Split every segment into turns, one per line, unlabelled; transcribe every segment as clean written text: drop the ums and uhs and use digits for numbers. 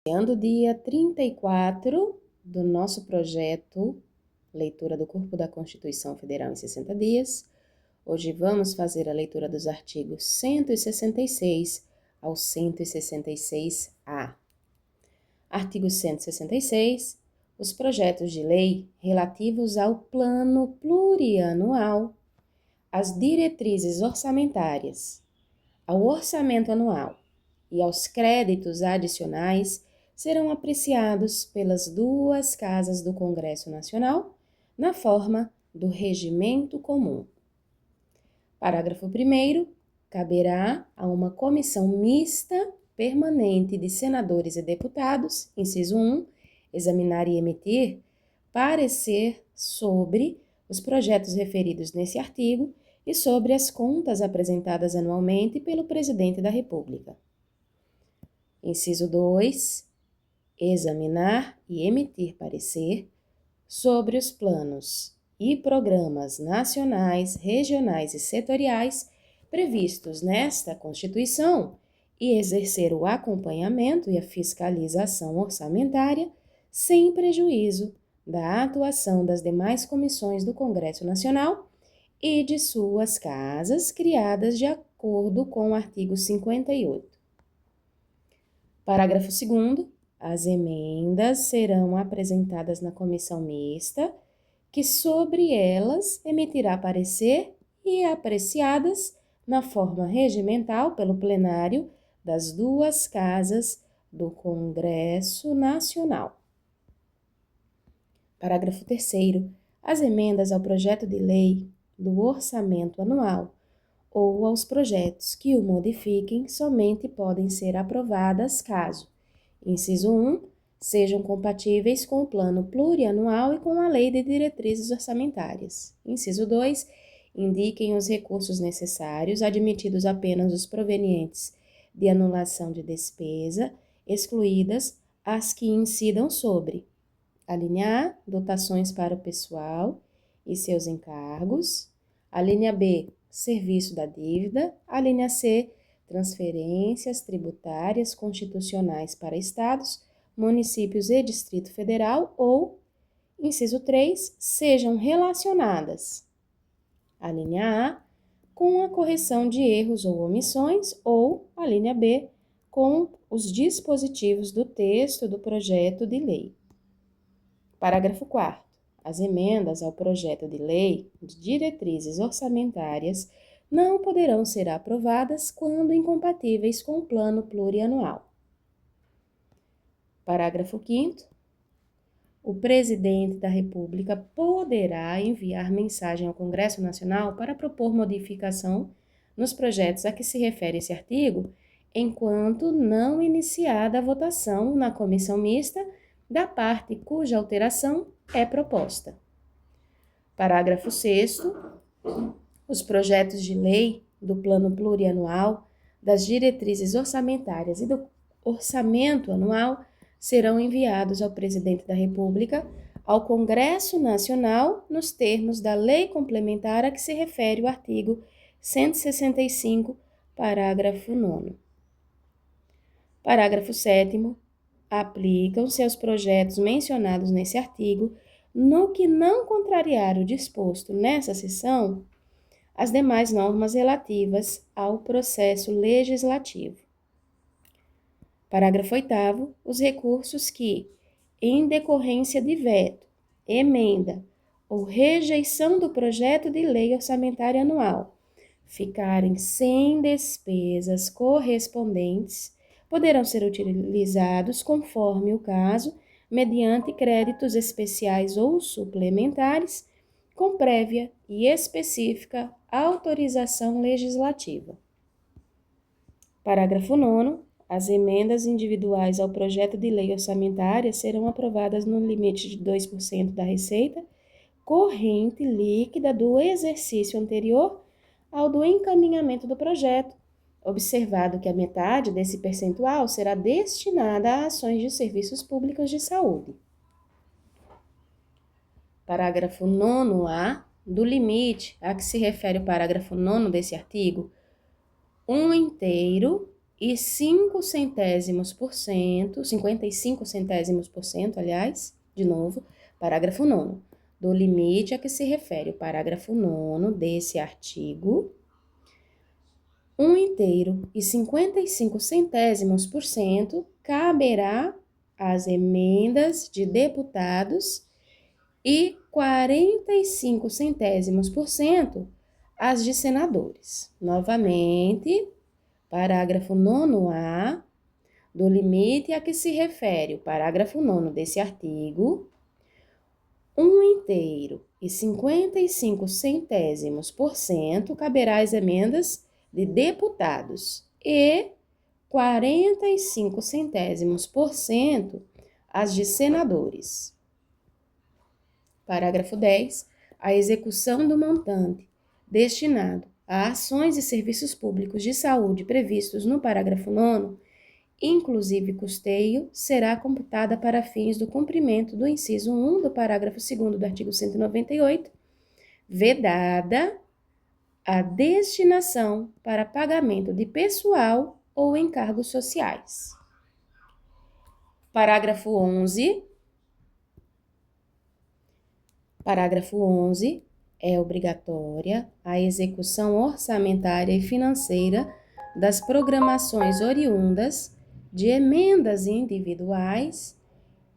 Iniciando o dia 34 do nosso projeto Leitura do Corpo da Constituição Federal em 60 dias. Hoje vamos fazer a leitura dos artigos 166 ao 166-A. Artigo 166. Os projetos de lei relativos ao Plano Plurianual, às diretrizes orçamentárias, ao orçamento anual e aos créditos adicionais serão apreciados pelas duas casas do Congresso Nacional na forma do regimento comum. Parágrafo 1º. Caberá a uma comissão mista permanente de senadores e deputados, inciso 1, examinar e emitir parecer sobre os projetos referidos nesse artigo e sobre as contas apresentadas anualmente pelo Presidente da República. Inciso 2. Examinar e emitir parecer sobre os planos e programas nacionais, regionais e setoriais previstos nesta Constituição e exercer o acompanhamento e a fiscalização orçamentária sem prejuízo da atuação das demais comissões do Congresso Nacional e de suas casas criadas de acordo com o artigo 58. Parágrafo 2º. As emendas serão apresentadas na comissão mista, que sobre elas emitirá parecer e apreciadas na forma regimental pelo plenário das duas casas do Congresso Nacional. Parágrafo 3º. As emendas ao projeto de lei do orçamento anual ou aos projetos que o modifiquem somente podem ser aprovadas caso, inciso 1, sejam compatíveis com o plano plurianual e com a lei de diretrizes orçamentárias. Inciso 2, indiquem os recursos necessários, admitidos apenas os provenientes de anulação de despesa, excluídas as que incidam sobre: a linha A, dotações para o pessoal e seus encargos; a linha B, serviço da dívida; a linha C, transferências tributárias constitucionais para estados, municípios e Distrito Federal, ou, inciso 3, sejam relacionadas: a linha A, com a correção de erros ou omissões, ou a linha B, com os dispositivos do texto do projeto de lei. Parágrafo 4º. As emendas ao projeto de lei de diretrizes orçamentárias não poderão ser aprovadas quando incompatíveis com o plano plurianual. Parágrafo 5º. O Presidente da República poderá enviar mensagem ao Congresso Nacional para propor modificação nos projetos a que se refere esse artigo, enquanto não iniciada a votação na comissão mista da parte cuja alteração é proposta. Parágrafo 6º. Os projetos de lei do Plano Plurianual, das diretrizes orçamentárias e do orçamento anual serão enviados ao Presidente da República, ao Congresso Nacional, nos termos da lei complementar a que se refere o artigo 165, parágrafo 9º. Parágrafo 7º. Aplicam-se aos projetos mencionados nesse artigo, no que não contrariar o disposto nessa seção, as demais normas relativas ao processo legislativo. Parágrafo 8º. Os recursos que, em decorrência de veto, emenda ou rejeição do projeto de lei orçamentária anual, ficarem sem despesas correspondentes, poderão ser utilizados, conforme o caso, mediante créditos especiais ou suplementares, com prévia e específica autorização legislativa. Parágrafo 9º. As emendas individuais ao projeto de lei orçamentária serão aprovadas no limite de 2% da receita corrente líquida do exercício anterior ao do encaminhamento do projeto, observado que a metade desse percentual será destinada a ações de serviços públicos de saúde. Parágrafo 9º-A. Do limite a que se refere o parágrafo 9º desse artigo, 1/3 e 5 centésimos por cento, 55 centésimos por cento, aliás, de novo, parágrafo 9º, do limite a que se refere o parágrafo 9º desse artigo, 1 inteiro e 55 centésimos por cento caberá às emendas de deputados e 45 centésimos por cento às de senadores. Novamente, parágrafo 9º-A, do limite a que se refere o parágrafo 9º desse artigo, 1 inteiro e 55 centésimos por cento caberá às emendas de deputados e 45 centésimos por cento às de senadores. Parágrafo 10. A execução do montante destinado a ações e serviços públicos de saúde previstos no parágrafo 9º, inclusive custeio, será computada para fins do cumprimento do inciso 1 do parágrafo 2º do artigo 198, vedada a destinação para pagamento de pessoal ou encargos sociais. Parágrafo 11. Parágrafo 11. É obrigatória a execução orçamentária e financeira das programações oriundas de emendas individuais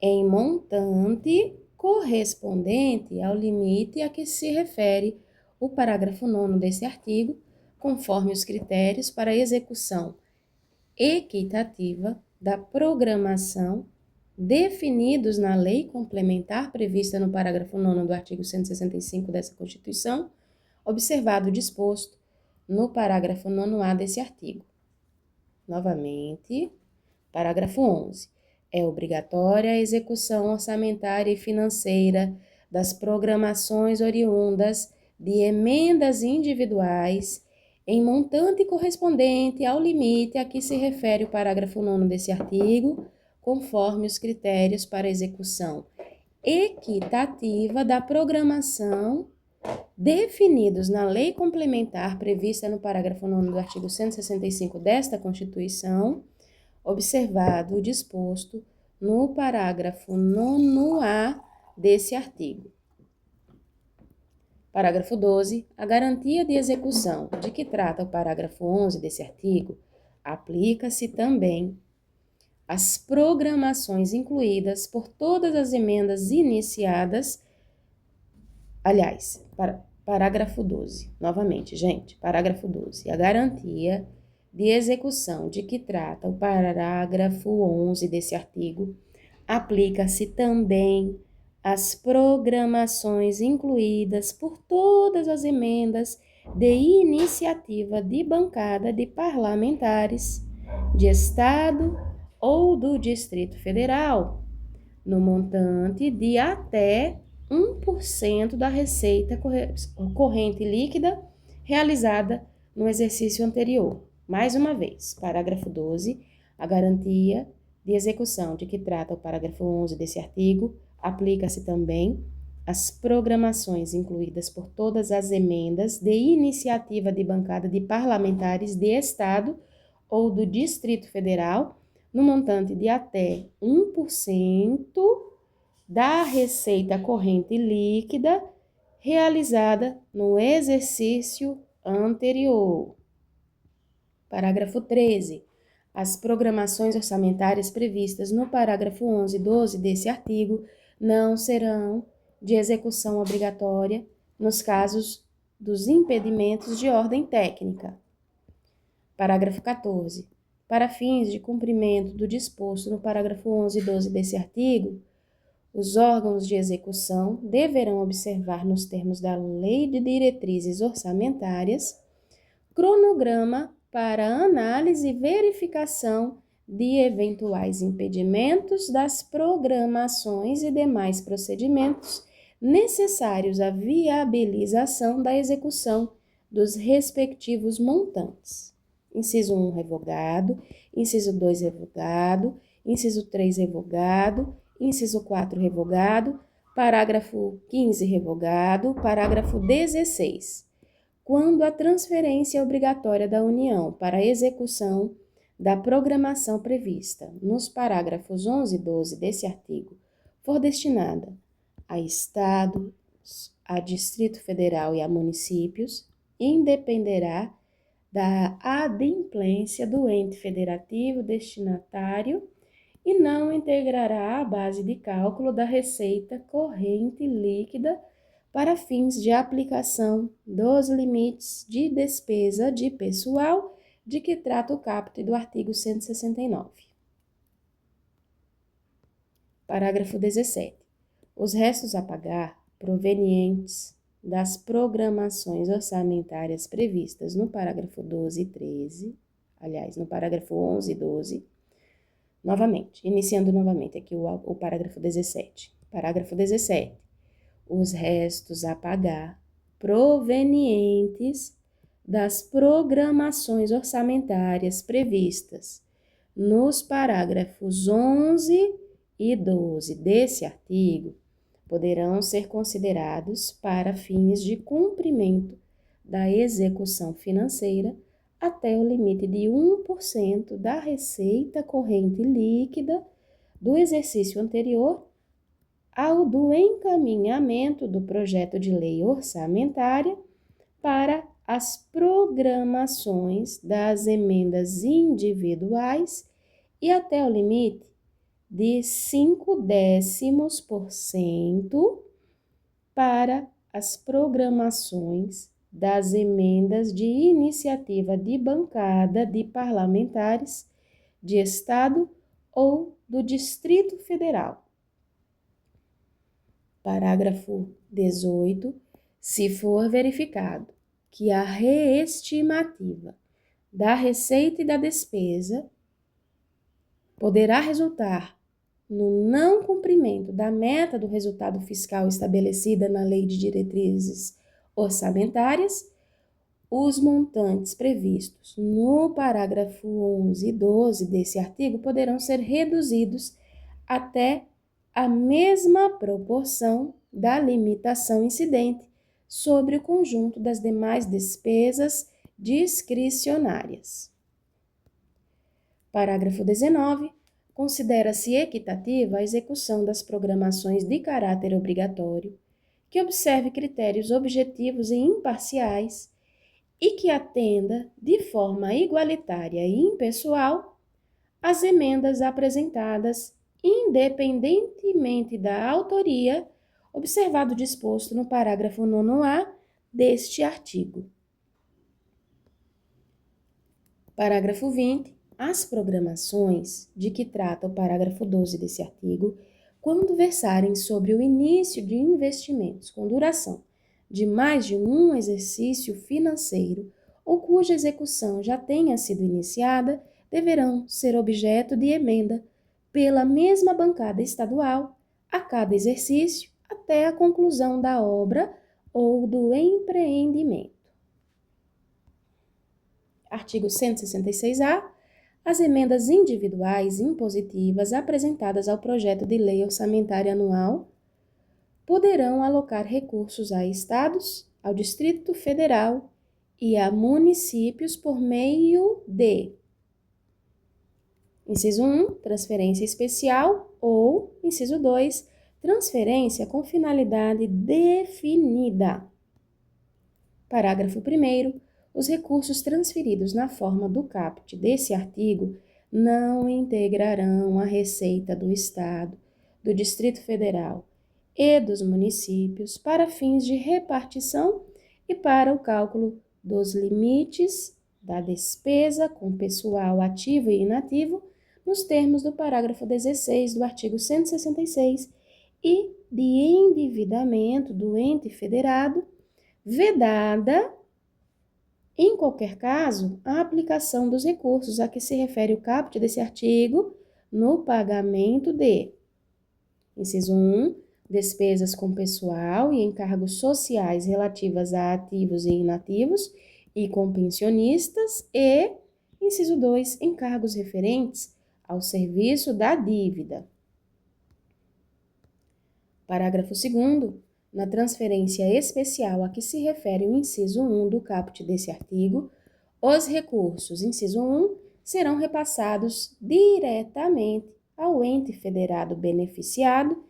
em montante correspondente ao limite a que se refere o parágrafo 9º desse artigo, conforme os critérios para a execução equitativa da programação definidos na lei complementar prevista no parágrafo 9º do artigo 165 dessa Constituição, observado o disposto no parágrafo 9º-A desse artigo. Novamente, parágrafo 11. É obrigatória a execução orçamentária e financeira das programações oriundas de emendas individuais em montante correspondente ao limite a que se refere o parágrafo 9º desse artigo, conforme os critérios para execução equitativa da programação definidos na lei complementar prevista no parágrafo 9º do artigo 165 desta Constituição, observado o disposto no parágrafo 9º-A desse artigo. Parágrafo 12. A garantia de execução de que trata o parágrafo 11 desse artigo aplica-se também às programações incluídas por todas as emendas iniciadas. Aliás, parágrafo 12. Novamente, gente, parágrafo 12. A garantia de execução de que trata o parágrafo 11 desse artigo aplica-se também às programações incluídas por todas as emendas de iniciativa de bancada de parlamentares de Estado ou do Distrito Federal, no montante de até 1% da receita corrente líquida realizada no exercício anterior. Mais uma vez, parágrafo 12, a garantia de execução de que trata o parágrafo 11 desse artigo aplica-se também às programações incluídas por todas as emendas de iniciativa de bancada de parlamentares de Estado ou do Distrito Federal, no montante de até 1% da receita corrente líquida realizada no exercício anterior. Parágrafo 13. As programações orçamentárias previstas no parágrafo 11 e 12 desse artigo não serão de execução obrigatória nos casos dos impedimentos de ordem técnica. Parágrafo 14. Para fins de cumprimento do disposto no parágrafo 11 e 12 desse artigo, os órgãos de execução deverão observar, nos termos da Lei de Diretrizes Orçamentárias, cronograma para análise e verificação de eventuais impedimentos das programações e demais procedimentos necessários à viabilização da execução dos respectivos montantes. Inciso 1, revogado. Inciso 2, revogado. Inciso 3, revogado. Inciso 4, revogado. Parágrafo 15, revogado. Parágrafo 16. Quando a transferência obrigatória da União para a execução da programação prevista nos parágrafos 11 e 12 desse artigo for destinada a estados, a Distrito Federal e a municípios, independerá da adimplência do ente federativo destinatário e não integrará a base de cálculo da receita corrente líquida para fins de aplicação dos limites de despesa de pessoal de que trata o caput do artigo 169. Parágrafo 17. Os restos a pagar provenientes das programações orçamentárias previstas no parágrafo 12 e 13, aliás, no parágrafo 11 e 12, iniciando novamente aqui o parágrafo 17. Parágrafo 17. Os restos a pagar provenientes das programações orçamentárias previstas nos parágrafos 11 e 12 desse artigo poderão ser considerados para fins de cumprimento da execução financeira até o limite de 1% da receita corrente líquida do exercício anterior ao do encaminhamento do projeto de lei orçamentária para as programações das emendas individuais e até o limite de 0,5% para as programações das emendas de iniciativa de bancada de parlamentares de Estado ou do Distrito Federal. Parágrafo 18. Se for verificado que a reestimativa da receita e da despesa poderá resultar no não cumprimento da meta do resultado fiscal estabelecida na Lei de Diretrizes Orçamentárias, os montantes previstos no parágrafo 11 e 12 desse artigo poderão ser reduzidos até a mesma proporção da limitação incidente sobre o conjunto das demais despesas discricionárias. Parágrafo 19. Considera-se equitativa a execução das programações de caráter obrigatório, que observe critérios objetivos e imparciais e que atenda de forma igualitária e impessoal às emendas apresentadas, independentemente da autoria, observado o disposto no parágrafo 9A deste artigo. Parágrafo 20. As programações de que trata o parágrafo 12 desse artigo, quando versarem sobre o início de investimentos com duração de mais de um exercício financeiro ou cuja execução já tenha sido iniciada, deverão ser objeto de emenda pela mesma bancada estadual a cada exercício até a conclusão da obra ou do empreendimento. Artigo 166-A. As emendas individuais impositivas apresentadas ao projeto de lei orçamentária anual poderão alocar recursos a estados, ao Distrito Federal e a municípios por meio de: inciso 1, transferência especial ou, inciso 2, transferência com finalidade definida. Parágrafo 1º. Os recursos transferidos na forma do caput desse artigo não integrarão a receita do Estado, do Distrito Federal e dos municípios para fins de repartição e para o cálculo dos limites da despesa com pessoal ativo e inativo nos termos do parágrafo 16 do artigo 166 e de endividamento do ente federado, vedada, em qualquer caso, a aplicação dos recursos a que se refere o caput desse artigo no pagamento de: inciso 1, despesas com pessoal e encargos sociais relativas a ativos e inativos e com pensionistas e, inciso 2, encargos referentes ao serviço da dívida. Parágrafo 2º. Na transferência especial a que se refere o inciso 1 do caput desse artigo, os recursos, inciso 1, serão repassados diretamente ao ente federado beneficiado,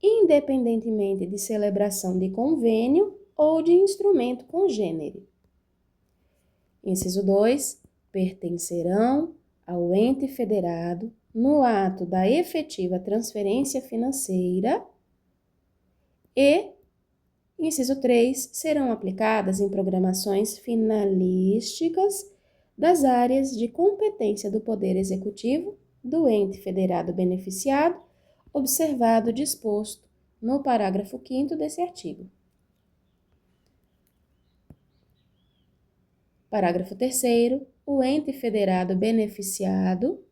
independentemente de celebração de convênio ou de instrumento congênere. Inciso 2. Pertencerão ao ente federado no ato da efetiva transferência financeira e, inciso 3, serão aplicadas em programações finalísticas das áreas de competência do Poder Executivo do ente federado beneficiado, observado o disposto no parágrafo 5º desse artigo. Parágrafo 3º. O ente federado beneficiado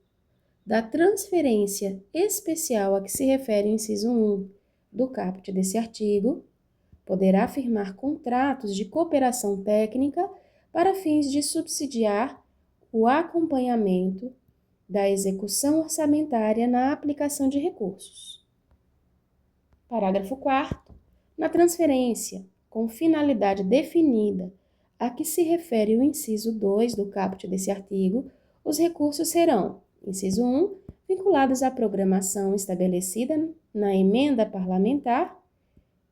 da transferência especial a que se refere o inciso 1 do caput desse artigo poderá firmar contratos de cooperação técnica para fins de subsidiar o acompanhamento da execução orçamentária na aplicação de recursos. Parágrafo 4º. Na transferência, com finalidade definida a que se refere o inciso 2 do caput desse artigo, os recursos serão, inciso 1, vinculados à programação estabelecida na emenda parlamentar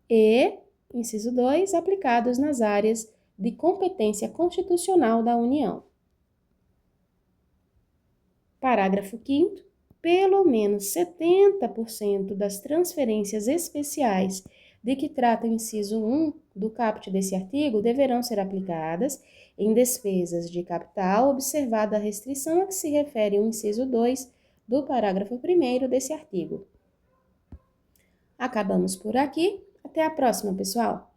e, inciso 2, aplicados nas áreas de competência constitucional da União. Parágrafo 5º. Pelo menos 70% das transferências especiais de que trata o inciso 1 do caput desse artigo deverão ser aplicadas em despesas de capital, observada a restrição a que se refere o inciso 2 do parágrafo 1º desse artigo. Acabamos por aqui. Até a próxima, pessoal!